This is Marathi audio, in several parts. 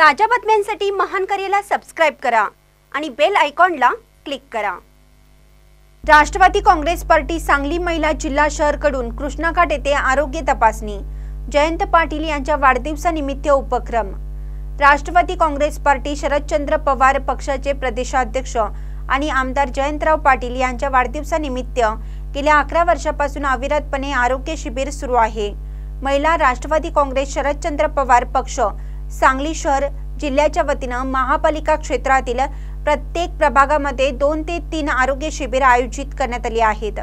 ताज्या बातम्यांसाठी महान करेला सबस्क्राइब करा आणि बेल आयकॉनला क्लिक करा। राष्ट्रवादी काँग्रेस पार्टी सांगली महिला जिल्हा शहर कडून कृष्णाघाट येथे आरोग्य तपासणी। जयंत पाटील यांच्या वाढदिवसानिमित्त उपक्रम। राष्ट्रवादी काँग्रेस पार्टी शरदचंद्र पवार पक्षाचे प्रदेशाध्यक्ष आणि आमदार जयंतराव पाटील यांच्या वाढदिवसानिमित्त गेल्या 11 वर्षांपासून अविरतपणे आरोग्य शिबिर सुरू आहे। महिला राष्ट्रवादी काँग्रेस शरदचंद्र पवार पक्ष सांगली शहर जिल्ह्याच्या वतीने महापालिका क्षेत्रातील प्रत्येक प्रभागामध्ये 2 ते 3 आरोग्य शिबिर आयोजित करण्यात आली आहेत।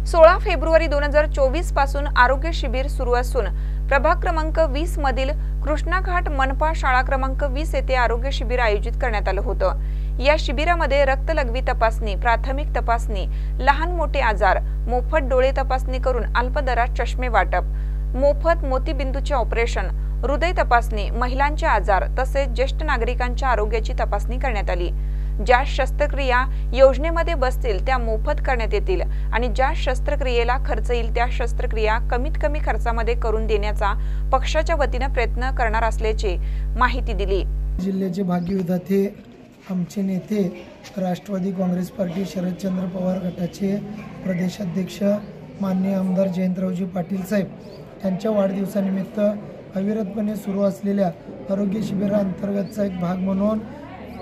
16 फेब्रुवारी 2024 पासून आरोग्य शिबिर सुरू असून प्रभाग क्रमांक 20 मधील कृष्णाघाट मनपा शाळा क्रमांक 20 येथे आरोग्य शिबिर आयोजित करण्यात आले होते। या शिबिरामध्ये रक्तलघवी तपासणी, प्राथमिक तपासणी, लहान मोठे आजार, मोफत डोळे तपासणी करून अल्प दरात चष्मे वाटप, मोफत मोतीबिंदूचे ऑपरेशन, हृदय तपासणी, महिलांचे आजार तसेच ज्येष्ठ नागरिकांच्या आरोग्याची तपासणी करण्यात आली। ज्या शस्त्रक्रिया योजनेमध्ये बसतील त्या मोफत करण्यात येतील आणि ज्या शस्त्रक्रियेला खर्च येईल त्या शस्त्रक्रिया कमीत कमी खर्चामध्ये करून देण्याचा पक्षाच्या वतीने प्रयत्न करणार असल्याची माहिती दिली। जिल्ह्याचे भाग्यविधाते आमचे नेते राष्ट्रवादी काँग्रेस पार्टी शरदचंद्र पवार गटाचे प्रदेशाध्यक्ष माननीय आमदार जयंतरावजी पाटील साहेब यांच्या वाढदिवसानिमित्त अविरतपणे सुरू असलेल्या आरोग्य शिबिरांतर्गतचा एक भाग म्हणून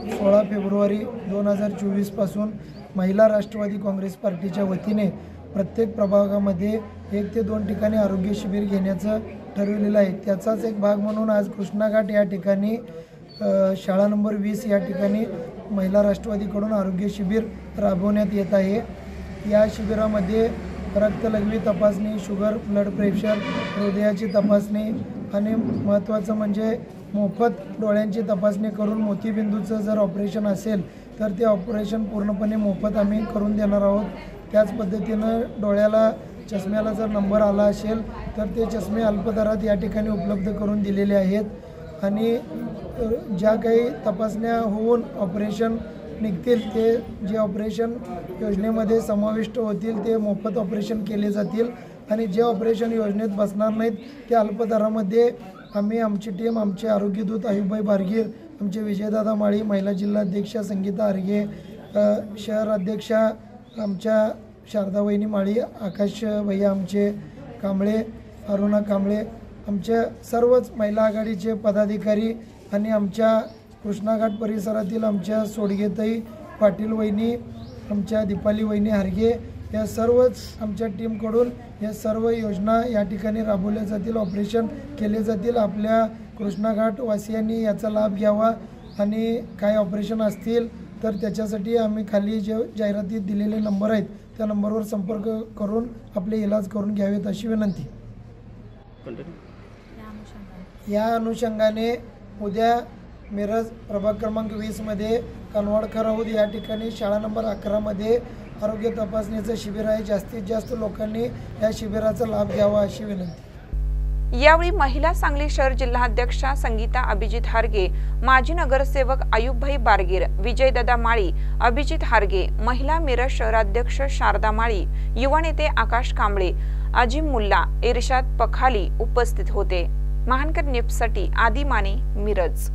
16 फेब्रुवारी 2024 पासून महिला राष्ट्रवादी काँग्रेस पार्टीच्या वतीने प्रत्येक प्रभागामध्ये 1 ते 2 ठिकाणी आरोग्य शिबिर घेण्याचं ठरवलेलं आहे। त्याचाच एक भाग म्हणून आज कृष्णाघाट या ठिकाणी शाळा नंबर 20 या ठिकाणी महिला राष्ट्रवादीकडून आरोग्य शिबिर राबवण्यात येत आहे। या शिबिरामध्ये रक्तलघवी तपासणी, शुगर, ब्लड प्रेशर, हृदयाची तपासणी आणि महत्त्वाचं म्हणजे मोफत डोळ्यांची तपासणी करून मोतीबिंदूचं जर ऑपरेशन असेल तर ते ऑपरेशन पूर्णपणे मोफत आम्ही करून देणार आहोत। त्याच पद्धतीनं डोळ्याला चष्म्याला जर नंबर आला असेल तर ते चष्मे अल्प दरात या ठिकाणी उपलब्ध करून दिलेले आहेत आणि ज्या काही तपासण्या होऊन ऑपरेशन निघतील ते जे ऑपरेशन योजनेमध्ये समाविष्ट होतील ते मोफत ऑपरेशन केले जातील आणि जे ऑपरेशन योजनेत बसणार नाहीत ते अल्प दरामध्ये आम्ही आमची टीम, आमचे आरोग्यदूत आयुबाई बारगीर, आमचे विजयदादा माळी, महिला जिल्हाध्यक्षा संगीता आर्गे, शहर अध्यक्षा आमच्या शारदावहिनी माळी, आकाश भैया आमचे कांबळे, अरुणा कांबळे, आमच्या सर्वच महिला आघाडीचे पदाधिकारी आणि आमच्या कृष्णाघाट परिसरातील आमच्या सोडगेताई पाटील वहिनी, आमच्या दीपाली वहिनी हारगे या सर्वच आमच्या टीमकडून या सर्व योजना या ठिकाणी राबवल्या जातील, ऑपरेशन केले जातील। आपल्या कृष्णाघाट वासियांनी याचा लाभ घ्यावा आणि काय ऑपरेशन असतील तर त्याच्यासाठी आम्ही खाली जे जाहिरातीत दिलेले नंबर आहेत त्या नंबरवर संपर्क करून आपले इलाज करून घ्यावेत अशी विनंती। या अनुषंगाने उद्या मिरज प्रभाग क्रमांक 20 मध्ये कनवाड खराऊद या ठिकाणी शाळा नंबर 11 मध्ये आरोग्य तपासणीचं शिबिर आहे। जास्तीत जास्त लोकांनी या शिबिराचा लाभ घ्यावा अशी विनंती। यावेळी महिला सांगली शहर जिल्हाध्यक्षा संगीता अभिजित हारगे, माजी नगरसेवक आयुबभाई बारगीर, विजयदादा माळी, अभिजित हारगे, महिला मिरज शहराध्यक्ष शारदा माळी, युवा नेते आकाश कांबळे, अजिम मुल्ला, इर्शाद पखाली उपस्थित होते। महानकर न्यूजसाठी आदी माने, मिरज।